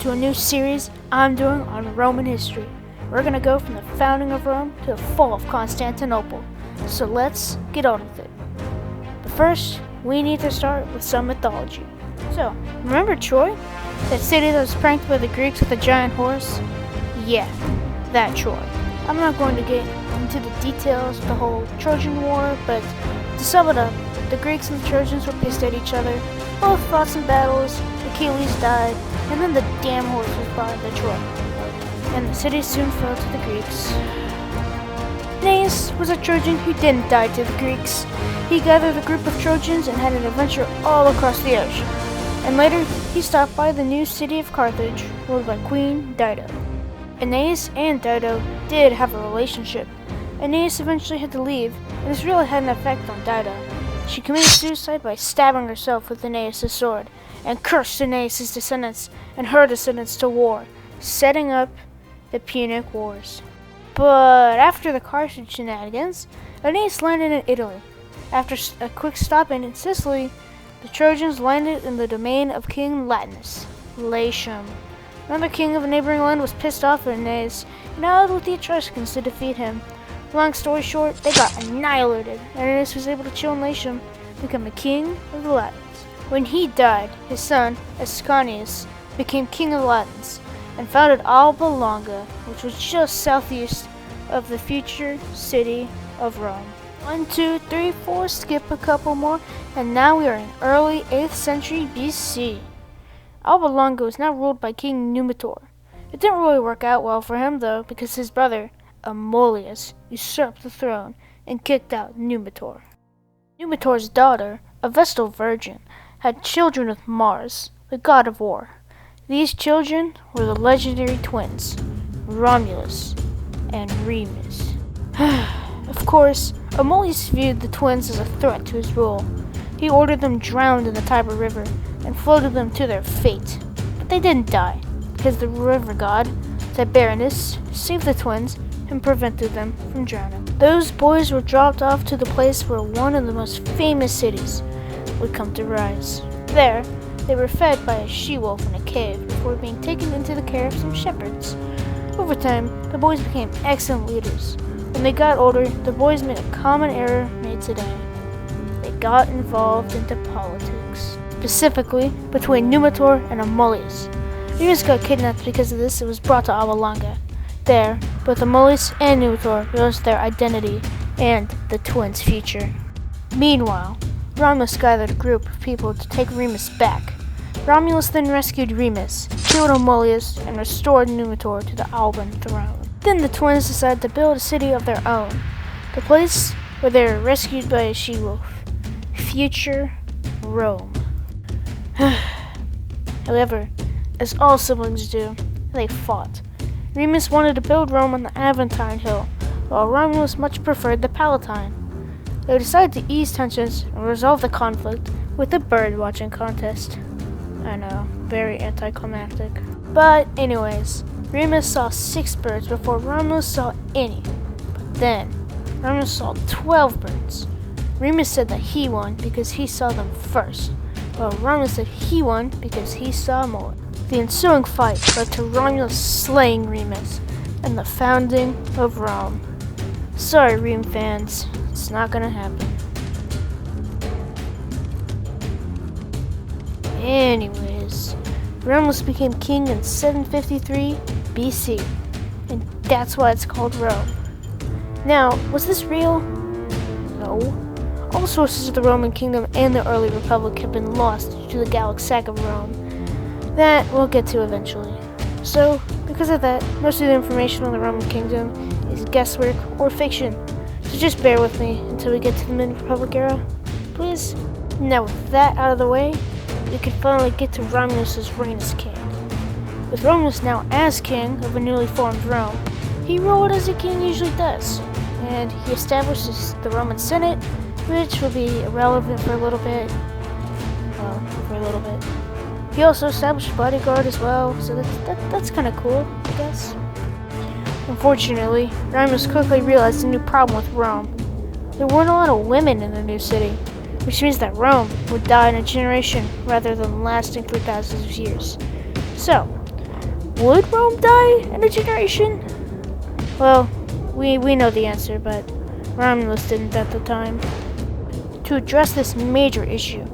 to a new series I'm doing on Roman history. We're going to go from the founding of Rome to the fall of Constantinople. So let's get on with it. But first, we need to start with some mythology. So, remember Troy? That city that was pranked by the Greeks with a giant horse? Yeah, that Troy. I'm not going to get into the details of the whole Trojan War, but to sum it up, the Greeks and the Trojans were pissed at each other, both fought some battles, Achilles died, and then the damn horse was brought into Troy. And the city soon fell to the Greeks. Aeneas was a Trojan who didn't die to the Greeks. He gathered a group of Trojans and had an adventure all across the ocean. And later, he stopped by the new city of Carthage, ruled by Queen Dido. Aeneas and Dido did have a relationship. Aeneas eventually had to leave, and this really had an effect on Dido. She committed suicide by stabbing herself with Aeneas' sword, and cursed Aeneas' descendants and her descendants to war, setting up the Punic Wars. But after the Carthage shenanigans, Aeneas landed in Italy. After a quick stop in Sicily, the Trojans landed in the domain of King Latinus, Latium. Another king of a neighboring land was pissed off at Aeneas and allied with the Etruscans to defeat him. Long story short, they got annihilated, and Aeneas was able to chill in Latium, become the king of the Latins. When he died, his son, Ascanius, became king of the Latins, and founded Alba Longa, which was just southeast of the future city of Rome. 1, 2, 3, 4, skip a couple more, and now we are in early 8th century BC. Alba Longa was now ruled by King Numitor. It didn't really work out well for him though, because his brother, Amulius, usurped the throne and kicked out Numitor. Numitor's daughter, a Vestal virgin, had children with Mars, the god of war. These children were the legendary twins, Romulus and Remus. Of course, Amulius viewed the twins as a threat to his rule. He ordered them drowned in the Tiber River and floated them to their fate. But they didn't die, because the river god, Tiberinus, saved the twins and prevented them from drowning. Those boys were dropped off to the place where one of the most famous cities would come to rise. There, they were fed by a she-wolf in a cave before being taken into the care of some shepherds. Over time, the boys became excellent leaders. When they got older, the boys made a common error made today. They got involved into politics, specifically between Numitor and Amulius. Remus got kidnapped because of this and was brought to Alba Longa. There, both Amulius and Numitor realized their identity and the twins' future. Meanwhile, Romulus gathered a group of people to take Remus back. Romulus then rescued Remus, killed Amulius, and restored Numitor to the Alban throne. Then the twins decided to build a city of their own, the place where they were rescued by a she-wolf. Future Rome. However, as all siblings do, they fought. Remus wanted to build Rome on the Aventine Hill, while Romulus much preferred the Palatine. They decided to ease tensions and resolve the conflict with a bird-watching contest. I know, very anticlimactic. But anyways, Remus saw 6 birds before Romulus saw any. But then, Romulus saw 12 birds. Remus said that he won because he saw them first, while Romulus said he won because he saw more. The ensuing fight led to Romulus slaying Remus and the founding of Rome. Sorry, Rome fans, it's not gonna happen. Anyways, Romulus became king in 753 BC, and that's why it's called Rome. Now, was this real? No. All sources of the Roman kingdom and the early republic have been lost due to the Gallic sack of Rome. That we'll get to eventually. So, because of that, most of the information on the Roman kingdom is guesswork or fiction. So just bear with me until we get to the mid-republic era, please. Now with that out of the way, we can finally get to Romulus' reign as king. With Romulus now as king of a newly formed Rome, he ruled as a king usually does, and he establishes the Roman Senate, which will be irrelevant for a little bit. Well, for a little bit. He also established a bodyguard as well, so that's kind of cool, I guess. Unfortunately, Remus quickly realized a new problem with Rome. There weren't a lot of women in the new city, which means that Rome would die in a generation rather than lasting through thousands of years. So, Would Rome die in a generation? Well, we know the answer, but Romulus didn't at the time. To address this major issue,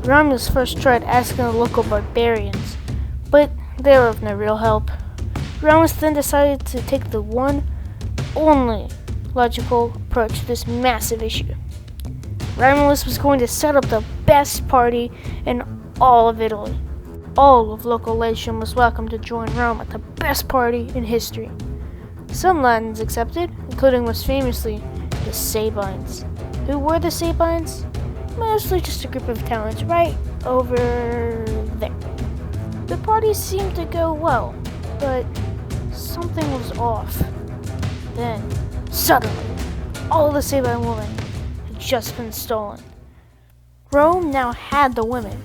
Romulus first tried asking the local barbarians, but they were of no real help. Romulus then decided to take the one, only logical approach to this massive issue. Romulus was going to set up the best party in all of Italy. All of local Latium was welcome to join Rome at the best party in history. Some Latins accepted, including most famously the Sabines. Who were the Sabines? Mostly just a group of Italians right over there. The party seemed to go well, but something was off. Then, suddenly, all the Sabine women had just been stolen. Rome now had the women,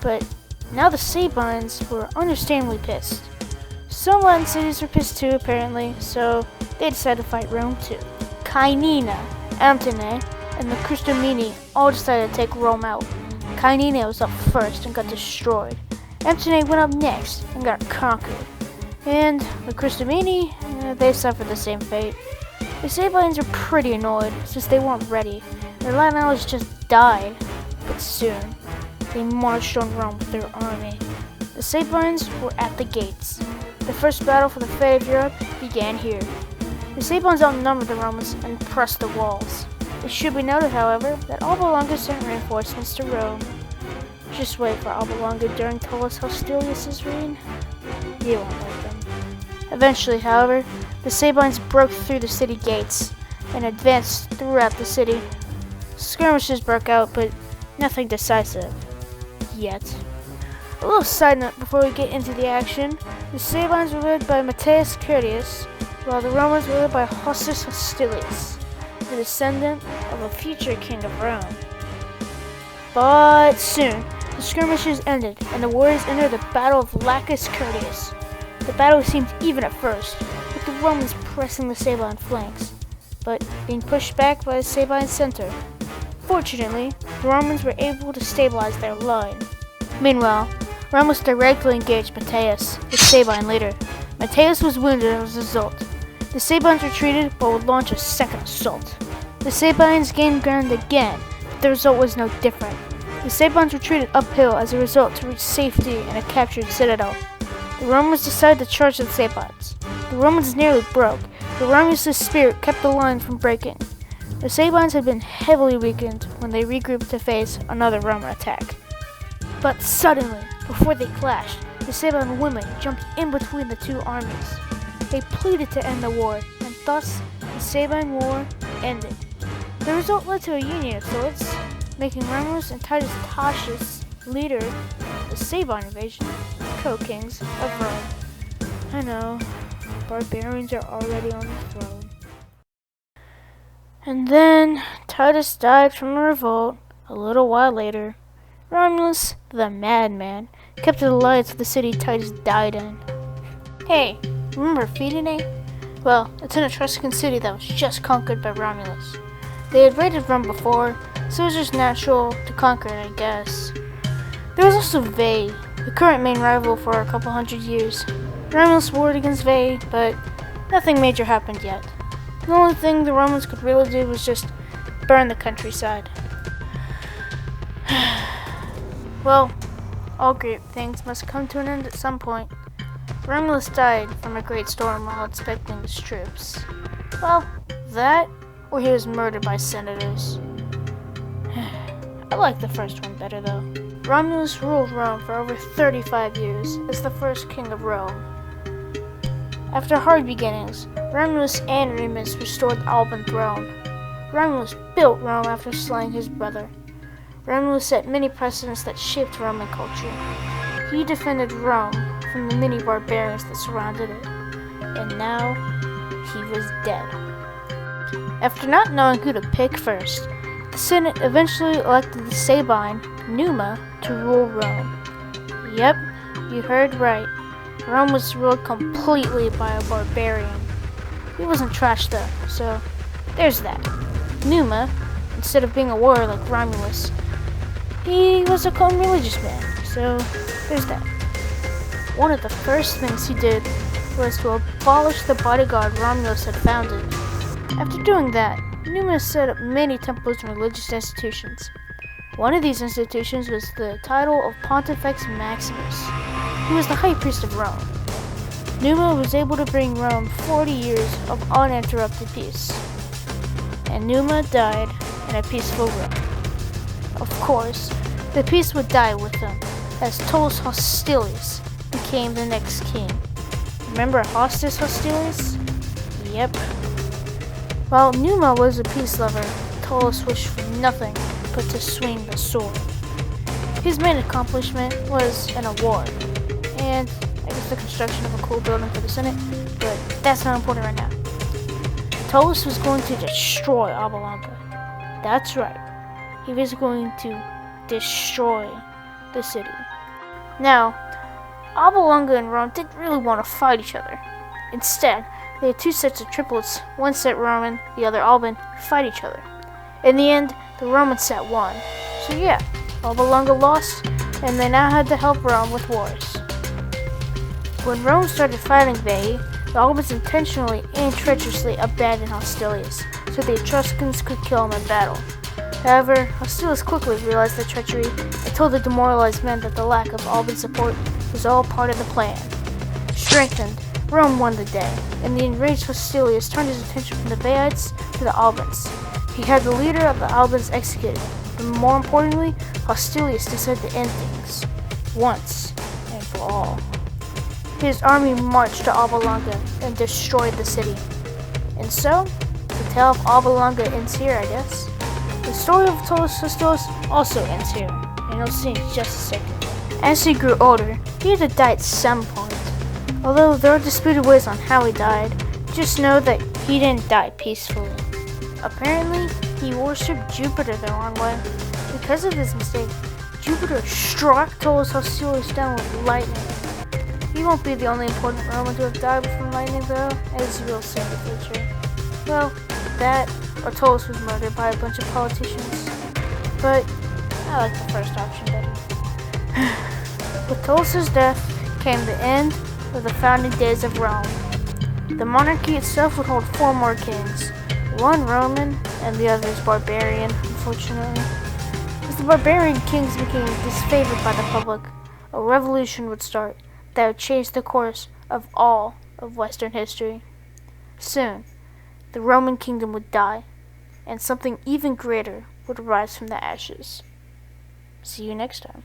but now the Sabines were understandably pissed. Some Latin cities were pissed too, apparently, so they decided to fight Rome too. Caenina, Amtine, and the Cristomini all decided to take Rome out. Caenina was up first and got destroyed. Amtine went up next and got conquered. And the Cristomini, they suffered the same fate. The Sabines were pretty annoyed since they weren't ready. Their Latin allies just died. But soon, they marched on Rome with their army. The Sabines were at the gates. The first battle for the fate of Europe began here. The Sabines outnumbered the Romans and pressed the walls. It should be noted, however, that Alba Longa sent reinforcements to Rome. Just wait for Alba Longa during Tullus Hostilius' reign. You won't like them. Eventually, however, the Sabines broke through the city gates and advanced throughout the city. Skirmishes broke out, but nothing decisive. Yet. A little side note before we get into the action. The Sabines were led by Matthias Curtius, while the Romans were led by Hostus Hostilius, the descendant of a future king of Rome. But soon, the skirmishes ended, and the warriors entered the Battle of Lacus Curtius. The battle seemed even at first, with the Romans pressing the Sabine flanks, but being pushed back by the Sabine center. Fortunately, the Romans were able to stabilize their line. Meanwhile, Remus directly engaged Matthias, the Sabine leader. Matthias was wounded as a result. The Sabines retreated but would launch a second assault. The Sabines gained ground again, but the result was no different. The Sabines retreated uphill as a result to reach safety in a captured citadel. The Romans decided to charge the Sabines. The Romans nearly broke, but Romulus' spirit kept the line from breaking. The Sabines had been heavily weakened when they regrouped to face another Roman attack. But suddenly, before they clashed, the Sabine women jumped in between the two armies. They pleaded to end the war, and thus the Sabine War ended. The result led to a union of sorts, making Remus and Titus Tacitus, leader of the Sabine invasion, co-kings of Rome. I know, barbarians are already on the throne. And then Titus died from a revolt a little while later. Romulus, the madman, kept the alliance with the city Titus died in. Hey, remember Fidenae? Well, it's an Etruscan city that was just conquered by Romulus. They had raided Rome before, so it was just natural to conquer it, I guess. There was also Veii, the current main rival for a couple hundred years. Romulus warred against Veii, but nothing major happened yet. The only thing the Romans could really do was just burn the countryside. Well, all great things must come to an end at some point. Romulus died from a great storm while expecting his troops. Well, that, or he was murdered by senators. I like the first one better though. Romulus ruled Rome for over 35 years as the first king of Rome. After hard beginnings, Romulus and Remus restored the Alban throne. Romulus built Rome after slaying his brother. Romulus set many precedents that shaped Roman culture. He defended Rome from the many barbarians that surrounded it, and now he was dead. After not knowing who to pick first, the Senate eventually elected the Sabine, Numa, to rule Rome. Yep, you heard right. Rome was ruled completely by a barbarian. He wasn't trash though, so there's that. Numa, instead of being a warrior like Romulus, he was a calm religious man, so there's that. One of the first things he did was to abolish the bodyguard Romulus had founded. After doing that, Numa set up many temples and religious institutions. One of these institutions was the title of Pontifex Maximus, who was the high priest of Rome. Numa was able to bring Rome 40 years of uninterrupted peace, and Numa died in a peaceful Rome. Of course, the peace would die with him, as Tullus Hostilius became the next king. Remember Hostus Hostilius? Yep. While Numa was a peace lover, Tullus wished for nothing but to swing the sword. His main accomplishment was in a war, and I guess the construction of a cool building for the Senate, but that's not important right now. Tullus was going to destroy Alba. That's right, he was going to destroy the city. Now, Alba and Rome didn't really want to fight each other. Instead, they had two sets of triplets, one set Roman, the other Alban, fight each other. In the end, the Roman set won. So yeah, Alba lost, and they now had to help Rome with wars. When Rome started fighting Veii, the Albans intentionally and treacherously abandoned Hostilius, so the Etruscans could kill him in battle. However, Hostilius quickly realized the treachery and told the demoralized men that the lack of Alban support was all part of the plan. Strengthened, Rome won the day, and the enraged Hostilius turned his attention from the Veiites to the Albans. He had the leader of the Albans executed, but more importantly, Hostilius decided to end things, once and for all. His army marched to Alba and destroyed the city. And so, the tale of Alba ends here, I guess. The story of Tullus Hostilius also ends here, and you'll see in just a second. As he grew older, he had to die at some point. Although there are disputed ways on how he died, just know that he didn't die peacefully. Apparently, he worshipped Jupiter the wrong way. Because of this mistake, Jupiter struck Tullus Hostilius down with lightning. He won't be the only important Roman to have died from lightning though, as you will see in the future. Well, that, or Tullus was murdered by a bunch of politicians. But I like the first option better. With Tullus's death came the end of the founding days of Rome. The monarchy itself would hold 4 more kings, one Roman and the others barbarian, unfortunately. As the barbarian kings became disfavored by the public, a revolution would start that would change the course of all of Western history. Soon, the Roman kingdom would die, and something even greater would rise from the ashes. See you next time.